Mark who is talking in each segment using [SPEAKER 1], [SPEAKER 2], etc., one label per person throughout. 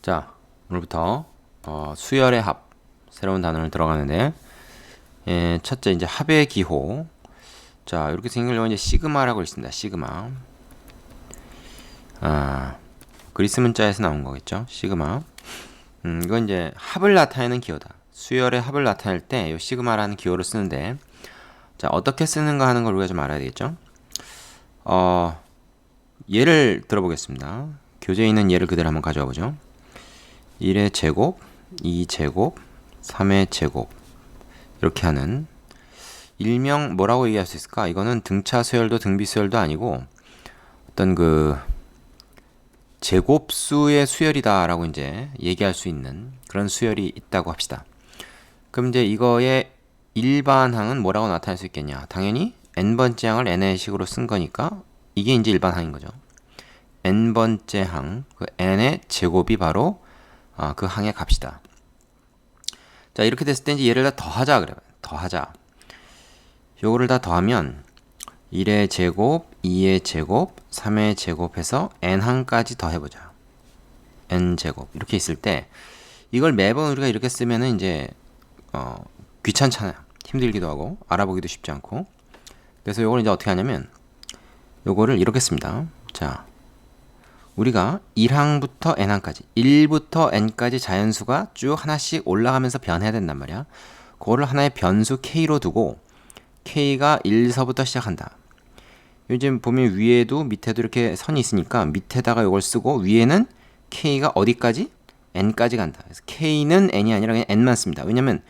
[SPEAKER 1] 자, 오늘부터 수열의 합 새로운 단어를 들어가는데 첫째 이제 합의 기호. 자, 이렇게 생기려면 이제 시그마라고 있습니다. 시그마. 그리스 문자에서 나온 거겠죠. 시그마. 이건 이제 합을 나타내는 기호다. 수열의 합을 나타낼 때 이 시그마라는 기호를 쓰는데, 자, 어떻게 쓰는가 하는 걸 우리가 좀 알아야 되겠죠. 예를 들어보겠습니다. 교재에 있는 예를 그대로 한번 가져와 보죠. 1의 제곱, 2 제곱, 3의 제곱 이렇게 하는, 일명 뭐라고 얘기할 수 있을까? 이거는 등차 수열도 등비 수열도 아니고 어떤 그 제곱수의 수열이다라고 이제 얘기할 수 있는 그런 수열이 있다고 합시다. 그럼 이제 이거의 일반항은 뭐라고 나타낼 수 있겠냐? 당연히 n번째 항을 n의 식으로 쓴 거니까 이게 이제 일반항인 거죠. n번째 항, 그 n의 제곱이 바로 그 항의 값이다. 자, 이렇게 됐을 때 이제 얘를 다 더하자 그래요. 더하자. 요거를 다 더하면 1의 제곱, 2의 제곱, 3의 제곱해서 n항까지 더해보자. n제곱. 이렇게 있을 때 이걸 매번 우리가 이렇게 쓰면은 이제 귀찮잖아요. 힘들기도 하고 알아보기도 쉽지 않고. 그래서 요걸 이제 어떻게 하냐면 요거를 이렇게 씁니다. 자, 우리가 1항부터 n항까지 1부터 n까지 자연수가 쭉 하나씩 올라가면서 변해야 된단 말이야. 그거를 하나의 변수 k로 두고 k가 1서부터 시작한다. 요즘 보면 위에도 밑에도 이렇게 선이 있으니까 밑에다가 이걸 쓰고 위에는 k가 어디까지? n까지 간다. 그래서 k는 n이 아니라 그냥 n만 씁니다. 왜냐면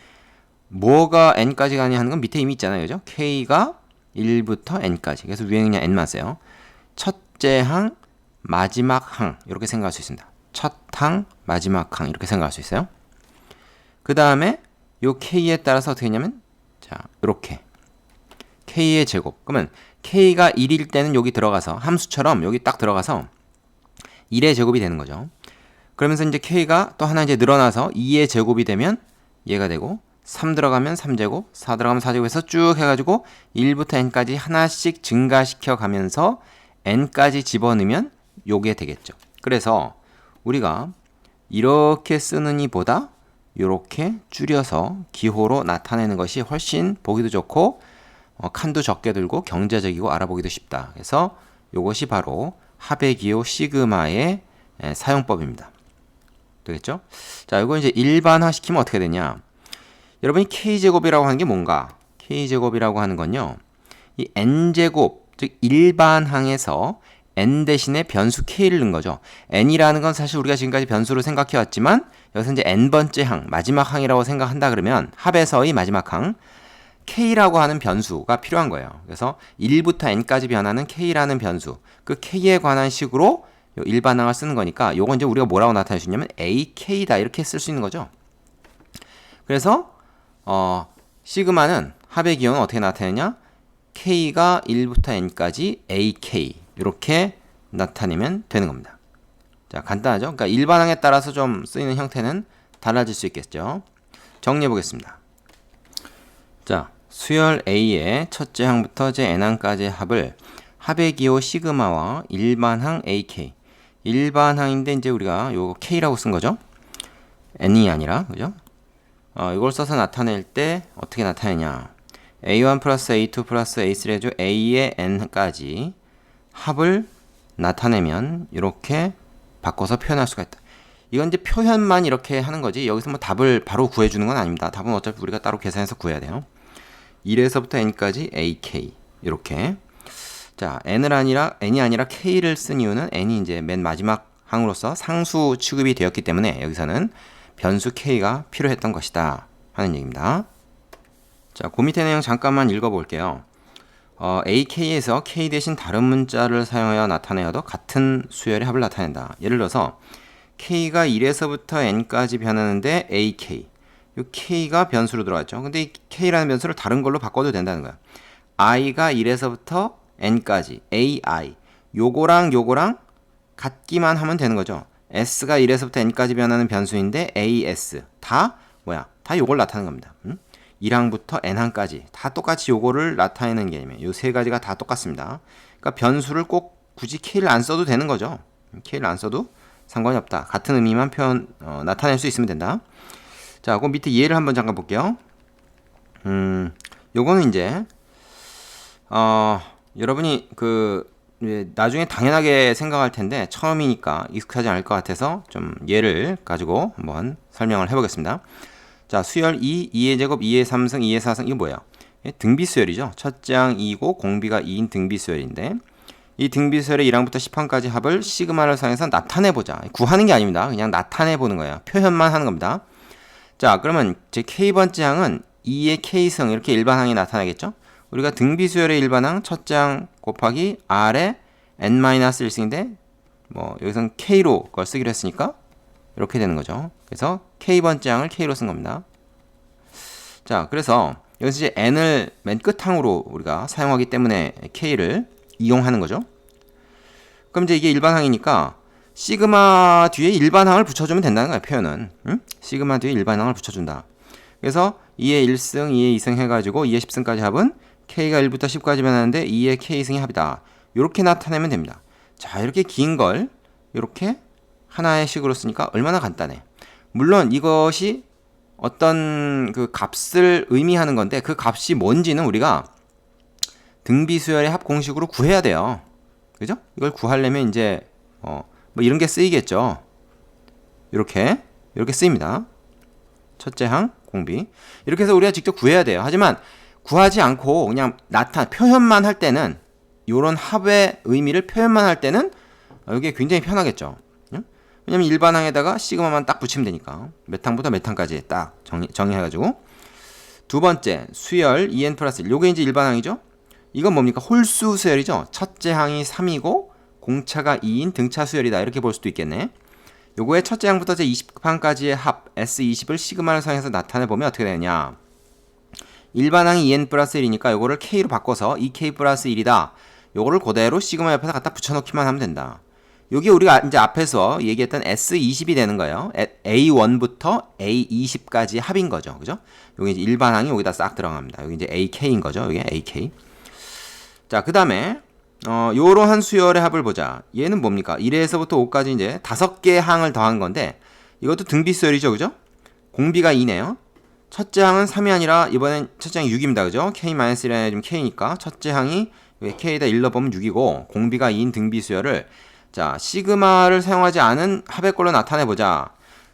[SPEAKER 1] 뭐가 n까지 가냐 하는 건 밑에 이미 있잖아요. 그죠? k가 1부터 n까지. 그래서 위에는 그냥 n만 써요. 첫째 항, 마지막 항 이렇게 생각할 수 있습니다. 첫 항, 마지막 항 이렇게 생각할 수 있어요. 그 다음에 요 k에 따라서 어떻게 했냐면 자, 이렇게 k의 제곱. 그러면 k가 1일 때는 여기 들어가서 함수처럼 여기 딱 들어가서 1의 제곱이 되는 거죠. 그러면서 이제 k가 또 하나 이제 늘어나서 2의 제곱이 되면 얘가 되고 3 들어가면 3제곱, 4 들어가면 4제곱 해서 쭉 해가지고 1부터 n까지 하나씩 증가시켜 가면서 n까지 집어넣으면 요게 되겠죠. 그래서 우리가 이렇게 쓰는 이보다 이렇게 줄여서 기호로 나타내는 것이 훨씬 보기도 좋고 칸도 적게 들고 경제적이고 알아보기도 쉽다. 그래서 이것이 바로 합의 기호 시그마의 사용법입니다. 되겠죠? 자, 이거 이제 일반화 시키면 어떻게 되냐? 여러분이 k제곱이라고 하는 게 뭔가? k제곱이라고 하는 건요, 이 n제곱, 즉 일반항에서 n 대신에 변수 k를 넣은 거죠. n이라는 건 사실 우리가 지금까지 변수로 생각해 왔지만 여기서 이제 n번째 항, 마지막 항이라고 생각한다 그러면 합에서의 마지막 항 k라고 하는 변수가 필요한 거예요. 그래서 1부터 n까지 변하는 k라는 변수, 그 k에 관한 식으로 일반항을 쓰는 거니까 요건 이제 우리가 뭐라고 나타낼 수 있냐면 ak다 이렇게 쓸 수 있는 거죠. 그래서 시그마는 합의 기호는 어떻게 나타내냐? k가 1부터 n까지 ak 이렇게 나타내면 되는 겁니다. 자, 간단하죠? 그러니까 일반항에 따라서 좀 쓰이는 형태는 달라질 수 있겠죠. 정리해 보겠습니다. 자, 수열 A의 첫째 항부터 제 n항까지의 합을 합의 기호 시그마와 일반항 AK. 일반항인데 이제 우리가 요거 K라고 쓴 거죠. n이 아니라, 그죠? 이걸 써서 나타낼 때 어떻게 나타내냐? A1 플러스 A2 플러스 A3 해줘 A의 n까지 합을 나타내면 이렇게 바꿔서 표현할 수가 있다. 이건 이제 표현만 이렇게 하는 거지 여기서 뭐 답을 바로 구해주는 건 아닙니다. 답은 어차피 우리가 따로 계산해서 구해야 돼요. 1에서부터 n까지 AK 이렇게. 자, n이 아니라 k를 쓴 이유는 n이 이제 맨 마지막 항으로서 상수 취급이 되었기 때문에 여기서는 변수 k가 필요했던 것이다 하는 얘기입니다. 자, 그 밑에 내용 잠깐만 읽어볼게요. ak에서 k 대신 다른 문자를 사용하여 나타내어도 같은 수열의 합을 나타낸다. 예를 들어서 k가 1에서부터 n까지 변하는데 ak, 이 k가 변수로 들어왔죠. 근데 이 k라는 변수를 다른 걸로 바꿔도 된다는 거야. i가 1에서부터 n까지 ai, 요거랑 같기만 하면 되는 거죠. s가 1에서부터 n까지 변하는 변수인데 as 다 뭐야? 다 요걸 나타내는 겁니다. 1항부터 n항까지 다 똑같이 요거를 나타내는 개념이에요. 요 세 가지가 다 똑같습니다. 그러니까 변수를 꼭 굳이 k를 안 써도 되는 거죠. k를 안 써도 상관이 없다. 같은 의미만 나타낼 수 있으면 된다. 자, 그 밑에 예를 한번 잠깐 볼게요. 요거는 이제 여러분이 나중에 당연하게 생각할 텐데 처음이니까 익숙하지 않을 것 같아서 좀 예를 가지고 한번 설명을 해보겠습니다. 자, 수열 2, 2의 제곱, 2의 3승, 2의 4승, 이거 뭐예요? 등비수열이죠. 첫째 항 2고 공비가 2인 등비수열인데 이 등비수열의 1항부터 10항까지 합을 시그마를 사용해서 나타내보자. 구하는 게 아닙니다. 그냥 나타내보는 거예요. 표현만 하는 겁니다. 자, 그러면 제 K번째 항은 2의 K승 이렇게 일반항이 나타나겠죠? 우리가 등비수열의 일반항 첫째 항 곱하기 R의 n-1승인데 여기서는 K로 그걸 쓰기로 했으니까 이렇게 되는 거죠. 그래서 K번째 항을 K로 쓴 겁니다. 자, 그래서 여기서 이제 n을 맨 끝항으로 우리가 사용하기 때문에 K를 이용하는 거죠. 그럼 이제 이게 일반항이니까 시그마 뒤에 일반항을 붙여주면 된다는 거예요. 표현은 시그마 뒤에 일반항을 붙여준다. 그래서 2의 1승, 2의 2승 해가지고 2의 10승까지 합은 K가 1부터 10까지 변하는데 2의 K승이 합이다. 이렇게 나타내면 됩니다. 자, 이렇게 긴 걸 이렇게 하나의 식으로 쓰니까 얼마나 간단해. 물론 이것이 어떤 그 값을 의미하는 건데 그 값이 뭔지는 우리가 등비수열의 합 공식으로 구해야 돼요. 그죠? 이걸 구하려면 이제 이런 게 쓰이겠죠. 이렇게 쓰입니다. 첫째 항 공비. 이렇게 해서 우리가 직접 구해야 돼요. 하지만 구하지 않고 그냥 표현만 할 때는 이런 합의 의미를 표현만 할 때는 이게 굉장히 편하겠죠. 왜냐면 일반항에다가 시그마만 딱 붙이면 되니까 몇 항부터 몇 항까지 딱 정의해가지고. 두 번째 수열 2n 플러스 1. 요게 이제 일반항이죠. 이건 뭡니까? 홀수 수열이죠. 첫째 항이 3이고 공차가 2인 등차 수열이다. 이렇게 볼 수도 있겠네. 요거의 첫째 항부터 제 20항까지의 합 S20을 시그마를 사용해서 나타내보면 어떻게 되느냐. 일반항이 2n 플러스 1이니까 요거를 K로 바꿔서 2K 플러스 1이다. 요거를 그대로 시그마 옆에다 갖다 붙여넣기만 하면 된다. 요게 우리가 이제 앞에서 얘기했던 S20이 되는 거예요. A1부터 A20까지 합인 거죠. 그죠? 요게 이제 일반항이 여기다 싹 들어갑니다. 여기 이제 AK인 거죠. 여기 AK. 자, 그 다음에 요러한 수열의 합을 보자. 얘는 뭡니까? 1에서부터 5까지 이제 5개의 항을 더한 건데 이것도 등비수열이죠. 그죠? 공비가 2네요. 첫째 항은 3이 아니라 이번엔 첫째 항이 6입니다. 그죠? K-1이 좀 K니까 첫째 항이 K에다 1 넣어보면 6이고 공비가 2인 등비수열을 자, 시그마를 사용하지 않은 합의 걸로 나타내보자.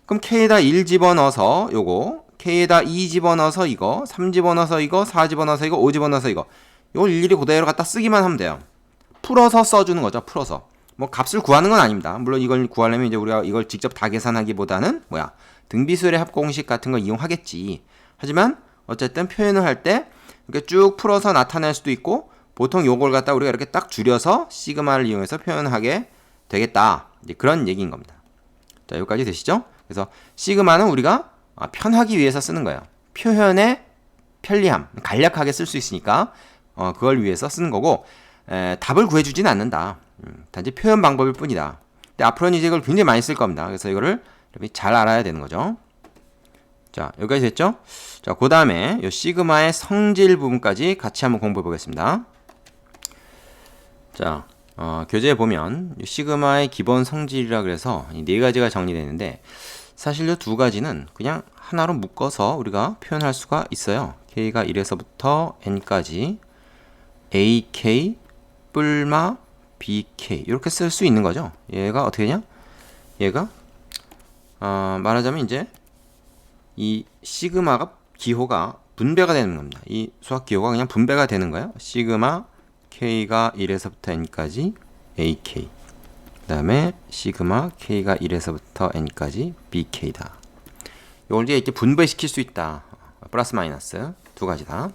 [SPEAKER 1] 그럼 K에다 1 집어넣어서 요거, K에다 2 집어넣어서 이거, 3 집어넣어서 이거, 4 집어넣어서 이거, 5 집어넣어서 이거. 요걸 일일이 그대로 갖다 쓰기만 하면 돼요. 풀어서 써주는 거죠. 풀어서. 값을 구하는 건 아닙니다. 물론 이걸 구하려면 이제 우리가 이걸 직접 다 계산하기보다는 등비수열의 합 공식 같은 걸 이용하겠지. 하지만 어쨌든 표현을 할 때 이렇게 쭉 풀어서 나타낼 수도 있고 보통 요걸 갖다 우리가 이렇게 딱 줄여서 시그마를 이용해서 표현하게 되겠다. 이제 그런 얘기인 겁니다. 자, 여기까지 되시죠? 그래서 시그마는 우리가 편하기 위해서 쓰는 거예요. 표현의 편리함, 간략하게 쓸 수 있으니까 그걸 위해서 쓰는 거고 답을 구해주진 않는다. 단지 표현 방법일 뿐이다. 근데 앞으로는 이제 이걸 굉장히 많이 쓸 겁니다. 그래서 이거를 잘 알아야 되는 거죠. 자, 여기까지 됐죠? 자, 그 다음에 이 시그마의 성질 부분까지 같이 한번 공부해 보겠습니다. 자, 교재에 보면 시그마의 기본 성질이라 그래서 이 네 가지가 정리되어 있는데 사실 이 두 가지는 그냥 하나로 묶어서 우리가 표현할 수가 있어요. K가 1에서부터 N까지 AK 뿔마 BK 이렇게 쓸 수 있는 거죠. 얘가 어떻게 되냐? 얘가 말하자면 이제 이 시그마가 기호가 분배가 되는 겁니다. 이 수학 기호가 그냥 분배가 되는 거예요. 시그마 K가 1에서부터 N까지 AK 그 다음에 시그마 K가 1에서부터 N까지 BK다. 이걸 이제 이렇게 분배시킬 수 있다. 플러스 마이너스 두 가지다.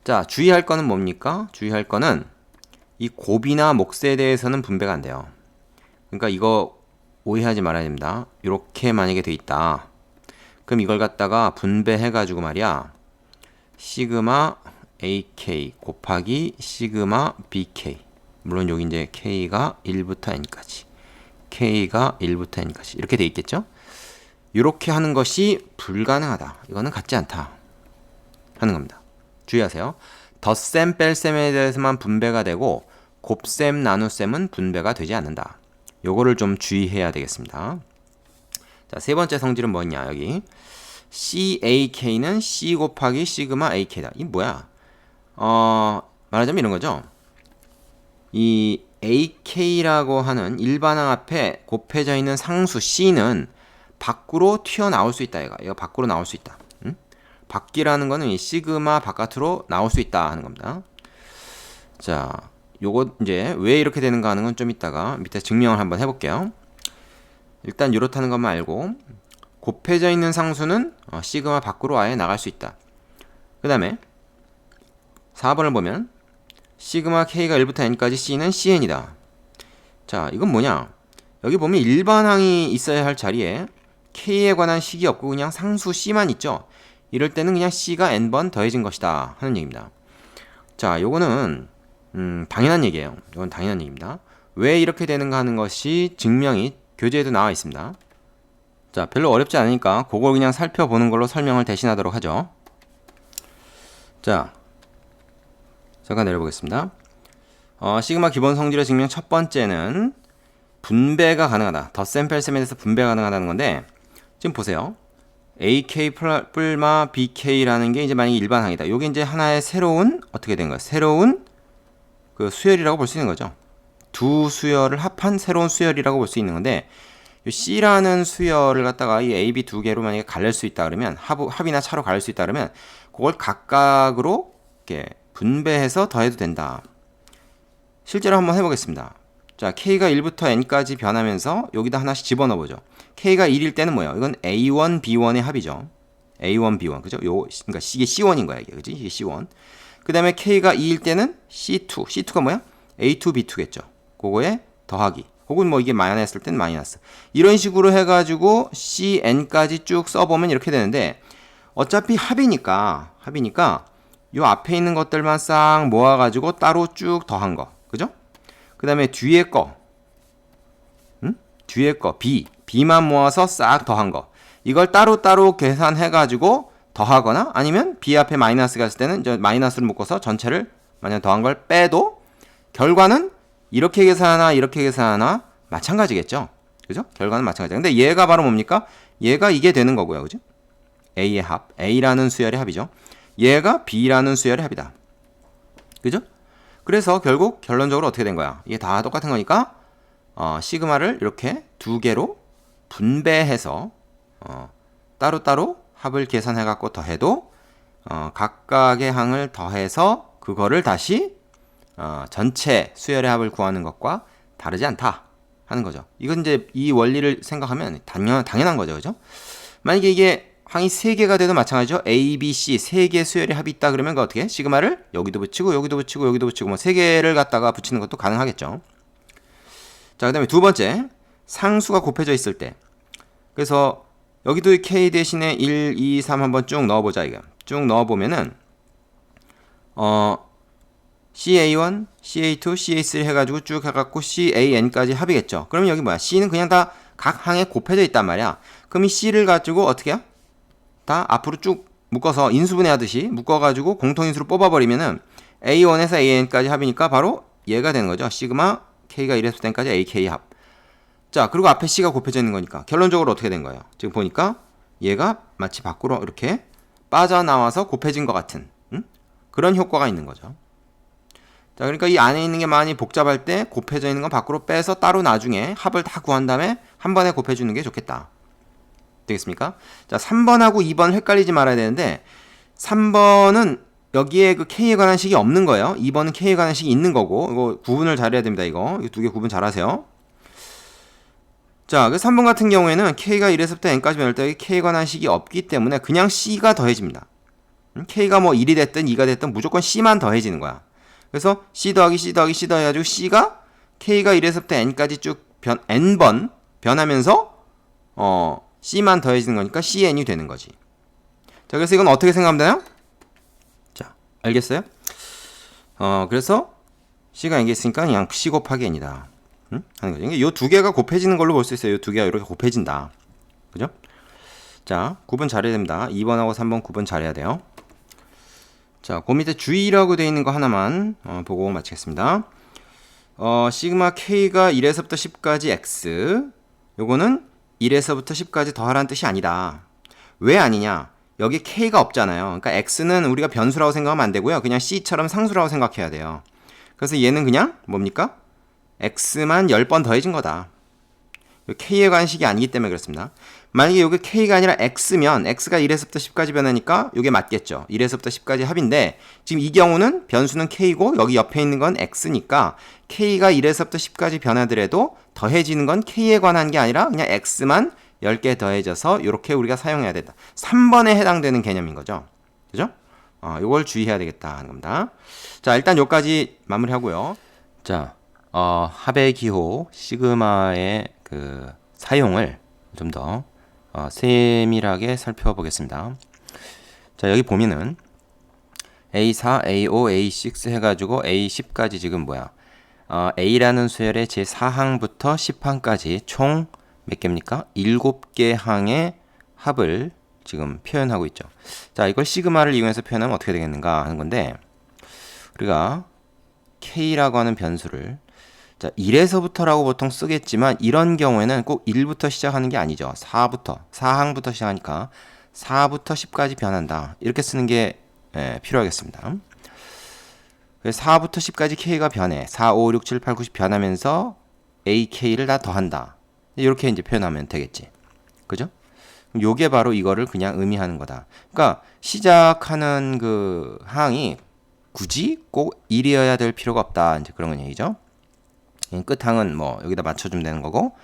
[SPEAKER 1] 자, 주의할 거는 뭡니까? 주의할 거는 이 곱이나 몫에 대해서는 분배가 안 돼요. 그러니까 이거 오해하지 말아야 됩니다. 이렇게 만약에 돼 있다. 그럼 이걸 갖다가 분배해가지고 말이야. 시그마 AK 곱하기 시그마 BK. 물론 여기 이제 K가 1부터 N까지. K가 1부터 N까지. 이렇게 돼 있겠죠? 이렇게 하는 것이 불가능하다. 이거는 같지 않다. 하는 겁니다. 주의하세요. 덧셈, 뺄셈에 대해서만 분배가 되고 곱셈, 나눗셈은 분배가 되지 않는다. 요거를 좀 주의해야 되겠습니다. 자, 세 번째 성질은 뭐냐? 여기 CAK는 C 곱하기 시그마 AK다. 이 뭐야? 말하자면 이런 거죠. 이 AK라고 하는 일반항 앞에 곱해져 있는 상수 C는 밖으로 튀어나올 수 있다. 얘가 밖으로 나올 수 있다. 밖이라는 거는 이 시그마 바깥으로 나올 수 있다 하는 겁니다. 자, 요거 이제 왜 이렇게 되는가 하는 건 좀 이따가 밑에 증명을 한번 해볼게요. 일단 이렇다는 것만 알고 곱해져 있는 상수는 시그마 밖으로 아예 나갈 수 있다. 그 다음에 4번을 보면 시그마 K가 1부터 N까지 C는 CN이다. 자, 이건 뭐냐? 여기 보면 일반항이 있어야 할 자리에 K에 관한 식이 없고 그냥 상수 C만 있죠. 이럴 때는 그냥 C가 N번 더해진 것이다 하는 얘기입니다. 자, 요거는 당연한 얘기예요. 이건 당연한 얘기입니다. 왜 이렇게 되는가 하는 것이 증명이 교재에도 나와 있습니다. 자, 별로 어렵지 않으니까 그걸 그냥 살펴보는 걸로 설명을 대신하도록 하죠. 자, 잠깐 내려보겠습니다. 시그마 기본 성질의 증명 첫 번째는 분배가 가능하다. 덧셈펠셈에서 분배가 가능하다는 건데, 지금 보세요. AK 뿔마 BK라는 게 이제 만약에 일반항이다. 요게 이제 하나의 새로운, 어떻게 된 거예요? 새로운 그 수열이라고 볼 수 있는 거죠. 두 수열을 합한 새로운 수열이라고 볼 수 있는 건데, C라는 수열을 갖다가 이 A, B 두 개로 만약에 갈릴 수 있다 그러면, 합이나 차로 갈릴 수 있다 그러면, 그걸 각각으로 이렇게 분배해서 더해도 된다. 실제로 한번 해보겠습니다. 자, K가 1부터 N까지 변하면서 여기다 하나씩 집어넣어 보죠. K가 1일 때는 뭐예요? 이건 A1, B1의 합이죠. A1, B1. 그죠? 그러니까 이게 C1인 거야, 이게. 그지? 이게 C1. 그 다음에 K가 2일 때는 C2. C2가 뭐야? A2, B2겠죠. 그거에 더하기. 혹은 뭐 이게 마이너스일 때는 마이너스. 이런 식으로 해가지고 CN까지 쭉 써보면 이렇게 되는데, 어차피 합이니까 요 앞에 있는 것들만 싹 모아가지고 따로 쭉 더한 거. 그죠? 그 다음에 뒤에 거, B만 모아서 싹 더한 거. 이걸 따로따로 계산해가지고 더하거나 아니면 B 앞에 마이너스가 있을 때는 저 마이너스를 묶어서 전체를 만약 더한 걸 빼도 결과는 이렇게 계산하나 이렇게 계산하나 마찬가지겠죠. 그죠? 결과는 마찬가지야. 근데 얘가 바로 뭡니까? 얘가 이게 되는 거고요. 그죠? A의 합. A라는 수열의 합이죠. 얘가 B라는 수열의 합이다. 그죠? 그래서 결국 결론적으로 어떻게 된 거야? 이게 다 똑같은 거니까 시그마를 이렇게 두 개로 분배해서 따로따로 합을 계산해 갖고 더해도 각각의 항을 더해서 그거를 다시 전체 수열의 합을 구하는 것과 다르지 않다 하는 거죠. 이건 이제 이 원리를 생각하면 당연한 거죠. 그죠? 만약에 이게 항이 3개가 돼도 마찬가지죠. A, B, C 3개의 수열의 합이 있다 그러면 그 어떻게? 시그마를 여기도 붙이고 여기도 붙이고 여기도 붙이고 뭐 3개를 갖다가 붙이는 것도 가능하겠죠. 자, 그 다음에 두 번째 상수가 곱해져 있을 때, 그래서 여기도 K 대신에 1, 2, 3 한번 쭉 넣어보자. 이거 쭉 넣어보면은 CA1, CA2, CA3 해가지고 쭉 해갖고 CAN까지 합이겠죠. 그러면 여기 뭐야? C는 그냥 다 각 항에 곱해져 있단 말이야. 그럼 이 C를 가지고 어떻게 해요? 다 앞으로 쭉 묶어서 인수분해 하듯이 묶어가지고 공통인수로 뽑아버리면은 A1에서 AN까지 합이니까 바로 얘가 되는 거죠. 시그마 K가 1에서 N까지 AK 합. 자, 그리고 앞에 C가 곱해져 있는 거니까 결론적으로 어떻게 된 거예요? 지금 보니까 얘가 마치 밖으로 이렇게 빠져나와서 곱해진 것 같은 그런 효과가 있는 거죠. 자, 그러니까 이 안에 있는 게 많이 복잡할 때 곱해져 있는 건 밖으로 빼서 따로 나중에 합을 다 구한 다음에 한 번에 곱해주는 게 좋겠다. 되겠습니까? 자, 3번하고 2번 헷갈리지 말아야 되는데 3번은 여기에 그 K에 관한 식이 없는 거예요. 2번은 K에 관한 식이 있는 거고 이거 구분을 잘해야 됩니다. 이거 두 개 구분 잘하세요. 자, 그 3번 같은 경우에는 K가 1에서부터 N까지 변할 때 K에 관한 식이 없기 때문에 그냥 C가 더해집니다. K가 뭐 1이 됐든 2가 됐든 무조건 C만 더해지는 거야. 그래서 C 더하기 C 더하기 C 더해가지고 C가 K가 1에서부터 N까지 쭉 N번 변하면서 C만 더해지는 거니까 CN이 되는 거지. 자, 그래서 이건 어떻게 생각하면 되나요? 자, 알겠어요? 그래서 C가 N개 있으니까 그냥 C 곱하기 N이다. 하는 거죠. 이 두 개가 곱해지는 걸로 볼 수 있어요. 이 두 개가 이렇게 곱해진다. 그죠? 자, 구분 잘해야 됩니다. 2번하고 3번 구분 잘해야 돼요. 자, 그 밑에 주의라고 되어 있는 거 하나만 보고 마치겠습니다. 시그마 K가 1에서부터 10까지 X, 요거는 1에서부터 10까지 더하라는 뜻이 아니다. 왜 아니냐? 여기 K가 없잖아요. 그러니까 X는 우리가 변수라고 생각하면 안 되고요. 그냥 C처럼 상수라고 생각해야 돼요. 그래서 얘는 그냥 뭡니까? X만 10번 더해진 거다. K에 관한 식이 아니기 때문에 그렇습니다. 만약에 이게 K가 아니라 X면 X가 1에서부터 10까지 변하니까 이게 맞겠죠. 1에서부터 10까지 합인데 지금 이 경우는 변수는 K고 여기 옆에 있는 건 X니까 K가 1에서부터 10까지 변하더라도 더해지는 건 K에 관한 게 아니라 그냥 X만 10개 더해져서 이렇게 우리가 사용해야 된다. 3번에 해당되는 개념인 거죠. 그죠? 이걸 주의해야 되겠다 하는 겁니다. 자, 일단 여기까지 마무리하고요. 자, 합의 기호 시그마의 그 사용을 좀 더 세밀하게 살펴보겠습니다. 자, 여기 보면은 A4, A5, A6 해가지고 A10까지 지금 뭐야? A라는 수열의 제4항부터 10항까지 총 몇 개입니까? 7개 항의 합을 지금 표현하고 있죠. 자, 이걸 시그마를 이용해서 표현하면 어떻게 되겠는가 하는 건데, 우리가 K라고 하는 변수를 자, 1에서부터라고 보통 쓰겠지만 이런 경우에는 꼭 1부터 시작하는 게 아니죠. 4항부터 시작하니까 4부터 10까지 변한다. 이렇게 쓰는 게 필요하겠습니다. 4부터 10까지 K가 변해. 4, 5, 6, 7, 8, 9, 10 변하면서 AK를 다 더한다. 이렇게 이제 표현하면 되겠지. 그죠? 그럼 요게 바로 이거를 그냥 의미하는 거다. 그러니까 시작하는 그 항이 굳이 꼭 1이어야 될 필요가 없다. 이제 그런 얘기죠. 끝항은 뭐 여기다 맞춰주면 되는 거고.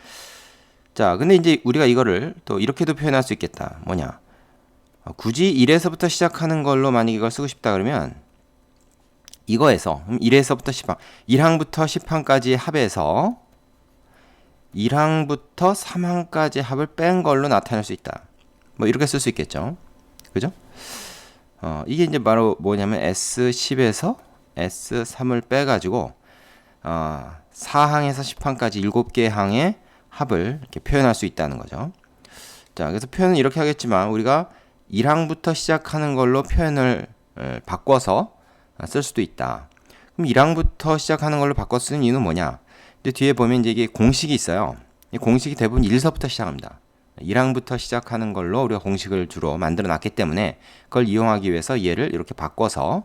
[SPEAKER 1] 자, 근데 이제 우리가 이거를 또 이렇게도 표현할 수 있겠다. 뭐냐? 굳이 1에서부터 시작하는 걸로 만약 이걸 쓰고 싶다 그러면 이거에서 1에서부터 10항, 1항부터 10항까지 합해서 1항부터 3항까지 합을 뺀 걸로 나타낼 수 있다. 뭐 이렇게 쓸 수 있겠죠. 그죠? 이게 이제 바로 뭐냐면 S10에서 S3을 빼가지고 4항에서 10항까지 7개 항의 합을 이렇게 표현할 수 있다는 거죠. 자, 그래서 표현은 이렇게 하겠지만 우리가 1항부터 시작하는 걸로 표현을 바꿔서 쓸 수도 있다. 그럼 1항부터 시작하는 걸로 바꿔 쓰는 이유는 뭐냐? 근데 뒤에 보면 이제 이게 공식이 있어요. 이 공식이 대부분 1서부터 시작합니다. 1항부터 시작하는 걸로 우리가 공식을 주로 만들어 놨기 때문에 그걸 이용하기 위해서 얘를 이렇게 바꿔서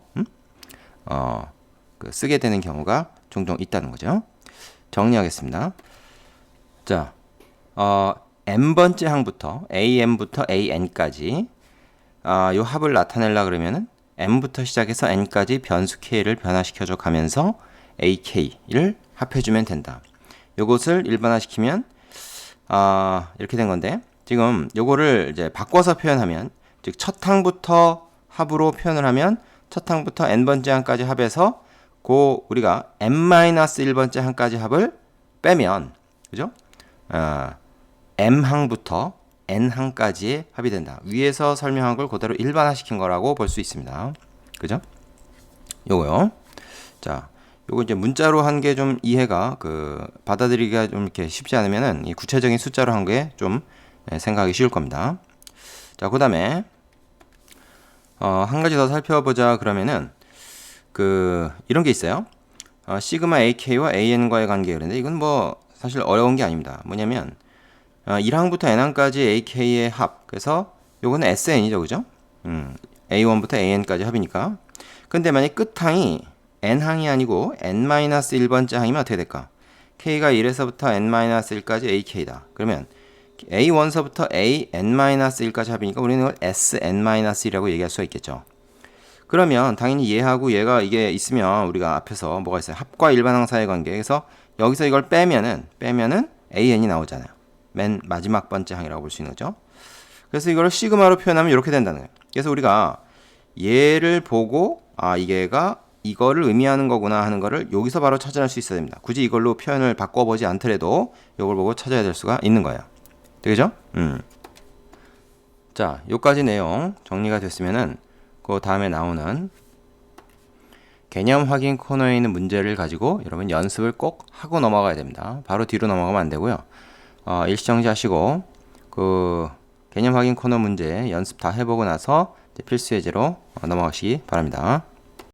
[SPEAKER 1] 쓰게 되는 경우가 종종 있다는 거죠. 정리하겠습니다. 자, n번째 항부터 am부터 an까지 요 합을 나타내려 그러면은 m부터 시작해서 n까지 변수 k를 변화시켜줘 가면서 ak를 합해주면 된다. 요것을 일반화시키면 이렇게 된 건데 지금 요거를 이제 바꿔서 표현하면 즉 첫 항부터 합으로 표현을 하면 첫 항부터 n번째 항까지 합해서 우리가 n-1번째 항까지 합을 빼면 그죠? m항부터 n항까지의 합이 된다. 위에서 설명한 걸 그대로 일반화시킨 거라고 볼 수 있습니다. 그죠? 요거요. 자, 요거 이제 문자로 한 게 좀 이해가 받아들이기가 좀 이렇게 쉽지 않으면은 이 구체적인 숫자로 한 게 좀 생각하기 쉬울 겁니다. 자, 그다음에 한 가지 더 살펴보자 그러면은 이런 게 있어요. 시그마 AK와 AN과의 관계. 그런데 이건 뭐 사실 어려운 게 아닙니다. 뭐냐면 1항부터 n항까지 AK의 합. 그래서 요거는 SN이죠. 그죠? A1부터 AN까지 합이니까. 근데 만약 끝항이 n항이 아니고 n-1번째 항이면 어떻게 될까? K가 1에서부터 n-1까지 AK다. 그러면 A1서부터 AN-1까지 합이니까 우리는 이걸 SN-1이라고 얘기할 수가 있겠죠. 그러면 당연히 얘하고 얘가 이게 있으면 우리가 앞에서 뭐가 있어요? 합과 일반항 사이의 관계. 그래서 여기서 이걸 빼면은 AN이 나오잖아요. 맨 마지막 번째 항이라고 볼 수 있는 거죠. 그래서 이걸 시그마로 표현하면 이렇게 된다는 거예요. 그래서 우리가 얘를 보고 이게가 이거를 의미하는 거구나 하는 거를 여기서 바로 찾아낼 수 있어야 됩니다. 굳이 이걸로 표현을 바꿔보지 않더라도 이걸 보고 찾아야 될 수가 있는 거예요. 되겠죠? 자, 요까지 내용 정리가 됐으면은 그 다음에 나오는 개념 확인 코너에 있는 문제를 가지고 여러분 연습을 꼭 하고 넘어가야 됩니다. 바로 뒤로 넘어가면 안 되고요. 일시정지 하시고 개념 확인 코너 문제 연습 다 해보고 나서 필수 예제로 넘어가시기 바랍니다.